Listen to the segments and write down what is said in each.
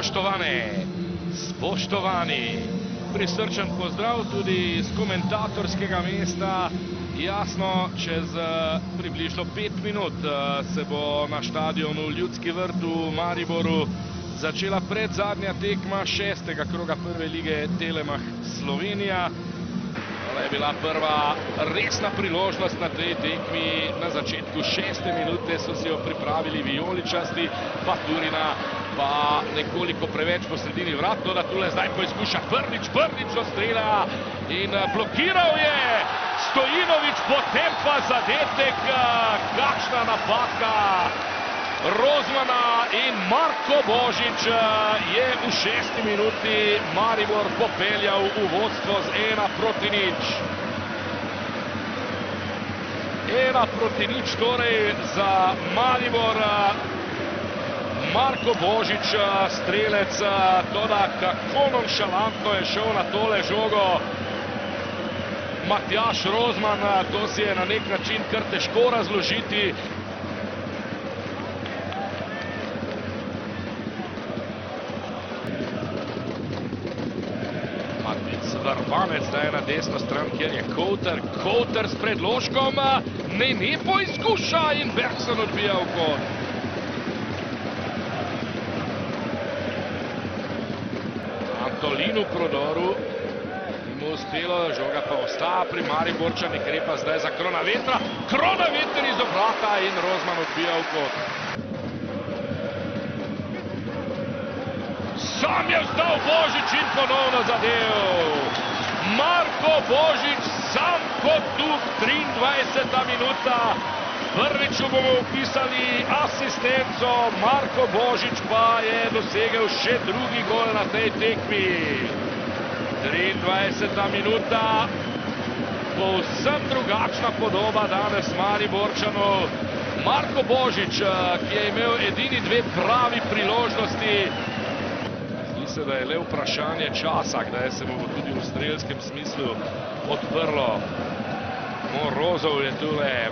Spoštovane, spoštovani, prisrčen pozdrav tudi z komentatorskega mesta. Jasno, čez približno 5 minut se bo na štadionu Ljudski vrt v Mariboru začela predzadnja tekma 6. kroga prve lige Telemach Slovenija. To je bila prva resna priložnost na tej tekmi. Na začetku 6. minute so si jo pripravili vijoličasti, Baturina pa nekoliko preveč po sredini vrat, no da tule zdaj poizkuša Brnič do strela in blokiral je Stojinovič, potem pa zadetek, kakšna napaka Rozmana in Marko Božič je v 6. minuti Maribor popeljal v vodstvo z 1:0. 1:0 torej za Maribor. Marko Božič, strelec, toda kako nonšalantno je šel na tole žogo Matjaž Rozman, to si je na nek način kar težko razložiti. Vrbanec zdaj na desno stran, kjer je Kouter s predložkom, ne poizkuša in Bergson odbija v kot. Antolin v prodoru, mu uspelo, žoga pa ostaja pri Mariborčanih, gre pa zdaj za Kronavetra iz obrata in Rozman odbija v kot. Sam je vstal Božič in ponovno zadev. Marko Božič sam kot duh, 23. minuta. Prvič bomo upisali asistenco, Marko Božič pa je dosegel še drugi gol na tej tekmi. 23. minuta, povsem drugačna podoba danes Mariborčanov. Marko Božič, ki je imel edini dve pravi priložnosti, se, da je le vprašanje časa, kdaj se bo tudi v strelskem smislu odprlo. Morozov je tule,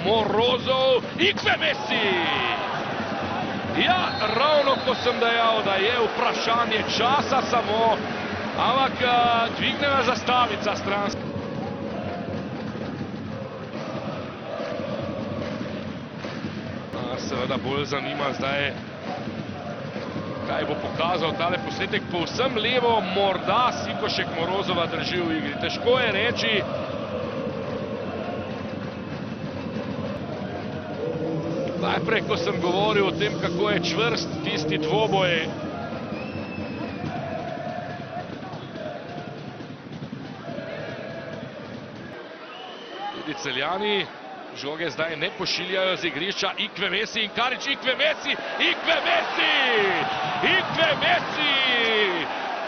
Morozov, Ikvemesi! Ja, ravno ko sem dejal, da je vprašanje časa samo, ampak dvigneva zastavica stranska. Seveda bolj zanima zdaj, kaj bo pokazal tale posnetek. Povsem levo, morda Sikošek Morozova drži v igri. Težko je reči. Najprej, ko sem govoril o tem, kako je čvrst tisti dvoboj. Tudi Celjani žoge zdaj ne pošiljajo z igrišča. Ikvemesi in Karič, Ikvemesi!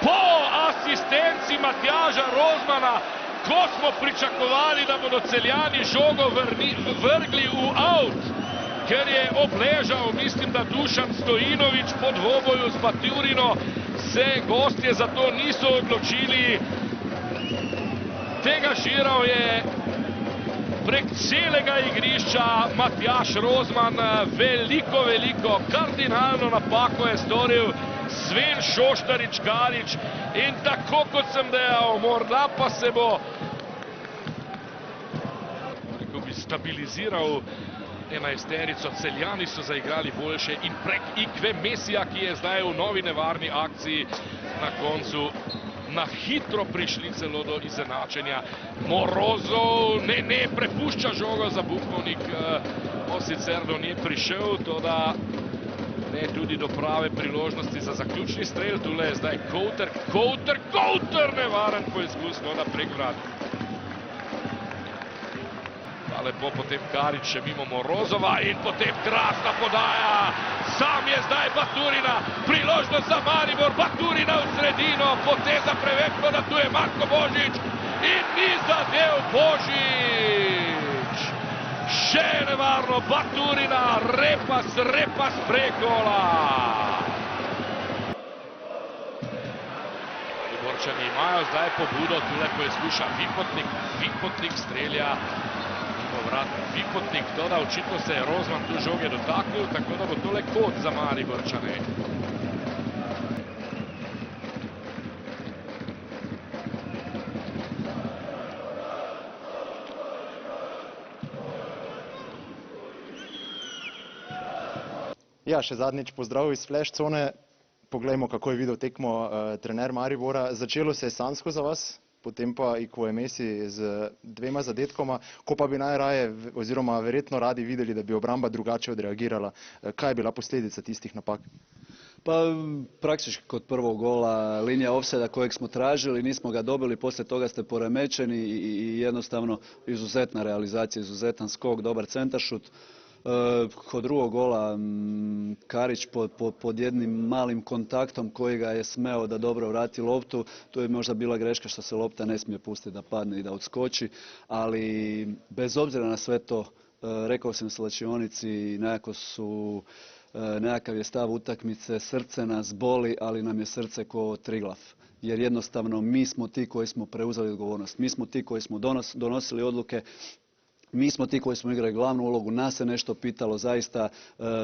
Po asistenci Matjaža Rozmana, ko smo pričakovali, da bodo Celjani žogo vrgli v out, ker je obležal, mislim, da Dušan Stojinovič po dvoboju z Baturino, se gostje za to niso odločili. Tega žiral je prek celega igrišča Matjaž Rozman, veliko, kardinalno napako je storil Sven Šoštarič-Karič in tako kot sem dejal, morda pa se bo stabiliziral enajsterico. Celjani so zaigrali boljše in prek Ikvemesija, ki je zdaj v novi nevarni akciji, na koncu na hitro prišli celo do izenačenja. Morozov ne prepušča žogo za Bukovnik, sicer do nje prišel, toda ne tudi do prave priložnosti za zaključni strel. Tule je zdaj Kouter, nevaren poizkus, no da prek vrat. Lepo potem Karič še mimo Morozova in potem krasna podaja. Sam je zdaj Baturina, priložnost za Maribor, Baturina v sredino, poteza preveč, da tu je Marko Božič in ni zadev Božič. Še nevarno, Baturina, repas prekola. Mariborčani imajo zdaj pobudo, tule poizkuša Vipotnik strelja. Vipotnik, to da očitno se je Rozman tu žoge dotaknil, tako da bo tole kot za Mariborčane. Ja, še zadnjič pozdrav iz Flash cone. Poglejmo, kako je videl tekmo trener Maribora. Začelo se je sanjsko za vas, potem pa Ikwuemesi z 2 zadetkoma. Ko pa bi najraje oziroma verjetno radi videli, da bi obramba drugače odreagirala. Kaj je bila posledica tistih napak? Pa praktički kod prvog gola linija ofsajda kojeg smo tražili, nismo ga dobili, poslije toga ste poremećeni i jednostavno izuzetna realizacija, izuzetan skok, dobar centaršut. Kod drugog gola Karić pod jednim malim kontaktom koji ga je smeo da dobro vrati loptu. Tu je možda bila greška što se lopta ne smije pustiti da padne i da odskoči, ali bez obzira na sve to, rekao sam u slačionici, nekakav je stav utakmice, srce nas boli, ali nam je srce ko Triglav. Jer jednostavno mi smo ti koji smo preuzeli odgovornost, mi smo ti koji smo donosili odluke, mi smo ti koji smo igrali glavnu ulogu, nas se nešto pitalo, zaista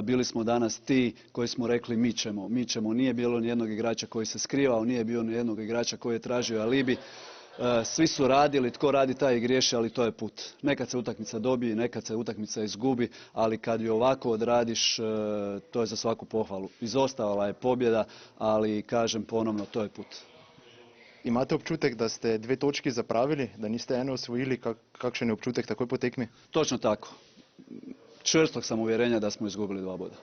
bili smo danas ti koji smo rekli mi ćemo. Nije bilo nijednog igrača koji se skrivao, nije bilo nijednog igrača koji je tražio alibi. Svi su radili, tko radi taj i griješi, ali to je put. Nekad se utakmica dobije, nekad se utakmica izgubi, ali kad ju ovako odradiš, to je za svaku pohvalu. Izostavala je pobjeda, ali kažem ponovno, to je put. Imate občutek, da ste 2 točki zapravili, da niste eno osvojili? Kakšen je občutek takoj po tekmi? Točno tako. Čvrstog sam uvjerenja da smo izgubili 2 boda.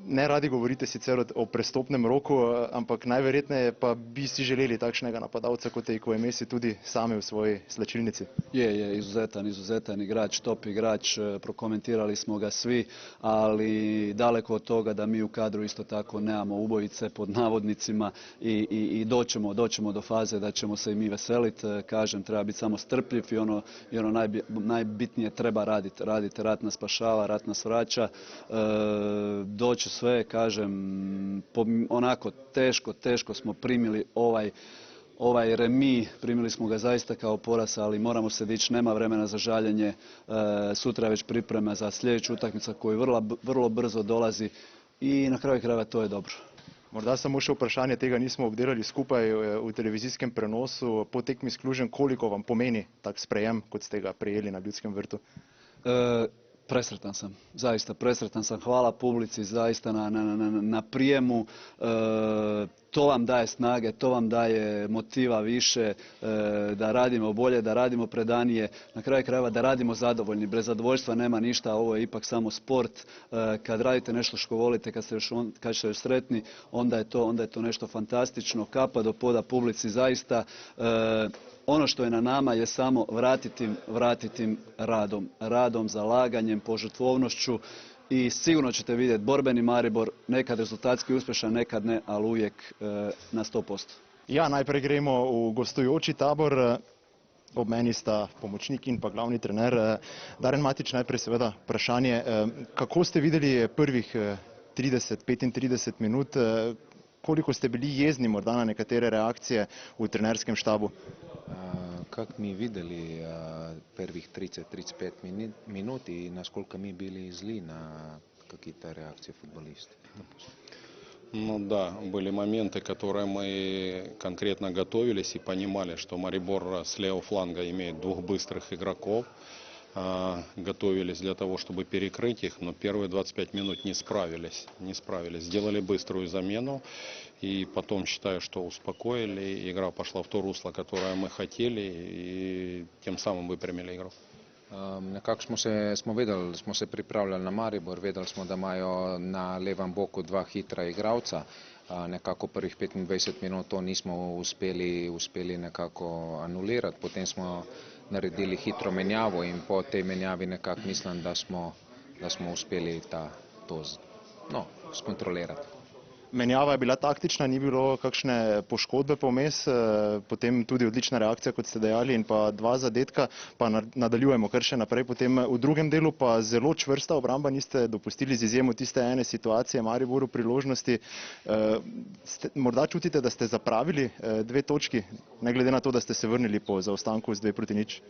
Ne radi govorite sicer o prestopnem roku, ampak najverjetneje pa bi si želeli takšnega napadalca kot je Ikwuemesi tudi sami v svoji slačilnici. Je, izuzetan igrač, top igrač, prokomentirali smo ga svi, ali daleko od toga da mi u kadru isto tako nemamo ubojice pod navodnicima i doćemo do faze da ćemo se i mi veseliti. Kažem, treba biti samo strpljiv i ono najbitnije treba raditi. Rat nas spašava, rat nas vraća. Doći sve, kažem, onako teško smo primili ovaj remi, primili smo ga zaista kao poraz, ali moramo se dići, nema vremena za žaljenje, sutra je već priprema za sljedeću utakmicu koja vrlo brzo dolazi i na kraju krajeva to je dobro. Morda samo še vprašanje, tega nismo obdelali skupaj v televizijskem prenosu. Po tekmi s Klužem, koliko vam pomeni tak sprejem, kot ste ga prejeli na Ljudskem vrtu? Presretan sam, zaista presretan sam, hvala publici zaista na prijemu, to vam daje snage, to vam daje motiva više da radimo bolje, da radimo predanije, na kraju krajeva da radimo zadovoljni, bez zadovoljstva nema ništa, ovo je ipak samo sport, kad radite nešto što volite, kad ste još sretni, onda je to nešto fantastično, kapa do poda publici zaista. Ono što je na nama je samo vratiti radom, zalaganjem, požrtvovnošću i sigurno ćete vidjeti borbeni Maribor, nekad rezultatski uspješan, nekad ne, ali uvijek na 100%. Ja, najprej gremo v gostujoči tabor. Ob meni sta pomočnik in pa glavni trener. Daren Matić, najprej seveda vprašanje, kako ste videli prvih 30-35 minut, koliko ste bili jezni morda na nekatere reakcije v trenerskem štabu? Как ми видели первых 30-35 минут и насколько мы были зли на какие-то реакции футболистов. Ну да, были моменты, которые мы конкретно готовились и понимали, что Марибор с левого фланга имеет 2 быстрых игроков. Готовились для того, чтобы перекрыть их, но первые 25 минут не справились. Сделали быструю замену и потом считаю, что успокоили. Игра пошла в то русло, которое мы хотели, и тем самым выпрямили игру. Nekako smo se pripravljali na Maribor, vedeli smo, da imajo na levem boku 2 hitra igralca. Nekako prvih 25 minut to nismo uspeli nekako anulirati, potem smo naredili hitro menjavo in po tej menjavi nekako mislim, da smo uspeli to skontrolirati. Menjava je bila taktična, ni bilo kakšne poškodbe povmes, potem tudi odlična reakcija, kot ste dejali, in pa 2 zadetka, pa nadaljujemo kar še naprej. Potem v drugem delu pa zelo čvrsta obramba, niste dopustili z izjemo tiste ene situacije Mariboru priložnosti. Morda čutite, da ste zapravili 2 točki, ne glede na to, da ste se vrnili po zaostanku z 2-0?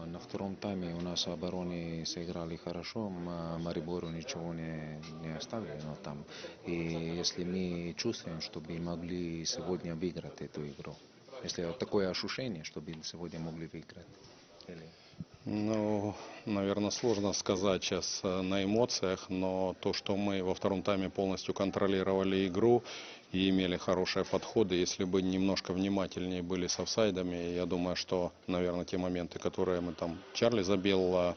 На втором тайме у нас обороны сыграли хорошо, Марибору ничего не оставили, но там. И если мы чувствуем, что бы могли сегодня выиграть эту игру, если такое ощущение, что бы сегодня могли выиграть. Ну, наверное, сложно сказать сейчас на эмоциях, но то, что мы во втором тайме полностью контролировали игру и имели хорошие подходы, если бы немножко внимательнее были с офсайдами, я думаю, что, наверное, те моменты, которые мы там, Чарли забил,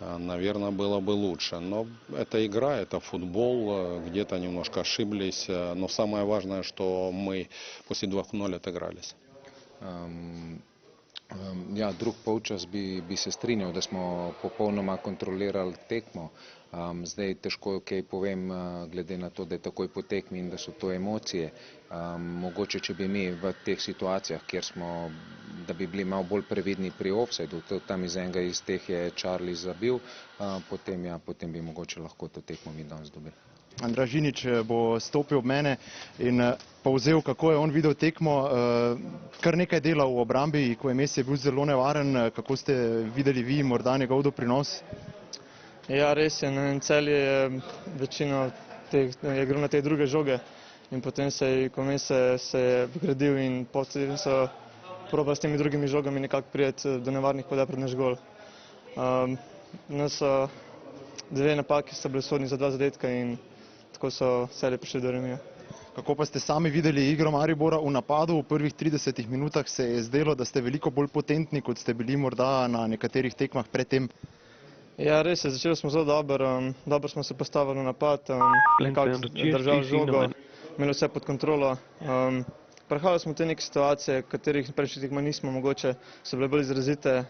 наверное, было бы лучше. Но это игра, это футбол, где-то немножко ошиблись, но самое важное, что мы после 2:0 отыгрались. Ja, drug polčas bi se strinjal, da smo popolnoma kontrolirali tekmo. Zdaj težko kaj povem, glede na to, da je takoj po tekmi in da so to emocije. Mogoče, če bi mi v teh situacijah, kjer smo, da bi bili malo bolj previdni pri ofsajdu, tam iz enega iz teh je Charlie zabil, potem bi mogoče lahko to tekmo mi danes dobili. Andraž Žinič bo stopil ob mene in povzel, kako je on videl tekmo. Kar nekaj dela v obrambi, ko je Messi bil zelo nevaren. Kako ste videli vi morda njegov doprinos? Ja, res je. Celje je večino je igral na te druge žoge in potem ko se je vgradil in potem so probali s temi drugimi žogami nekako prijeti do nevarnih podaj pred naš gol. Nas so dve napaki sta bili sodni za 2 zadetka in tako so Celje prišli do remija. Kako pa ste sami videli igro Maribora v napadu? V prvih 30 minutah se je zdelo, da ste veliko bolj potentni, kot ste bili morda na nekaterih tekmah predtem. Ja, res je, začeli smo zelo dobro smo se postavili v napad, nekako držali žogo, imeli vse pod kontrolo. Prehajali smo te neke situacije, katerih prejšnjih tekmah nismo, mogoče so bile bolj izrazite,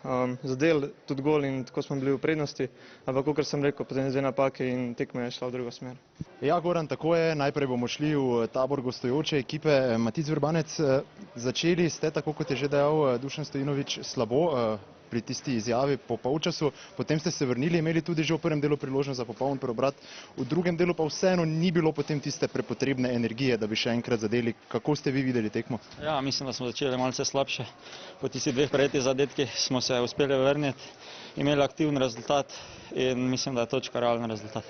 zadeli tudi gol in tako smo bili v prednosti, ampak kakor sem rekel, potem 2 napake in tekma je šla v drugo smer. Ja, Goran, tako je. Najprej bomo šli v tabor gostujoče ekipe. Matic Vrbanec, začeli ste, tako kot je že dejal Dušan Stojinović, slabo pri tisti izjavi po polčasu, potem ste se vrnili, imeli tudi že v prvem delu priložnost za popoln preobrat, v drugem delu pa vseeno ni bilo potem tiste prepotrebne energije, da bi še enkrat zadeli. Kako ste vi videli tekmo? Ja, mislim, da smo začeli malce slabše. Po tistih 2 prejetih zadetkih smo se uspeli vrniti, imeli aktivni rezultat in mislim, da je točka realen rezultat.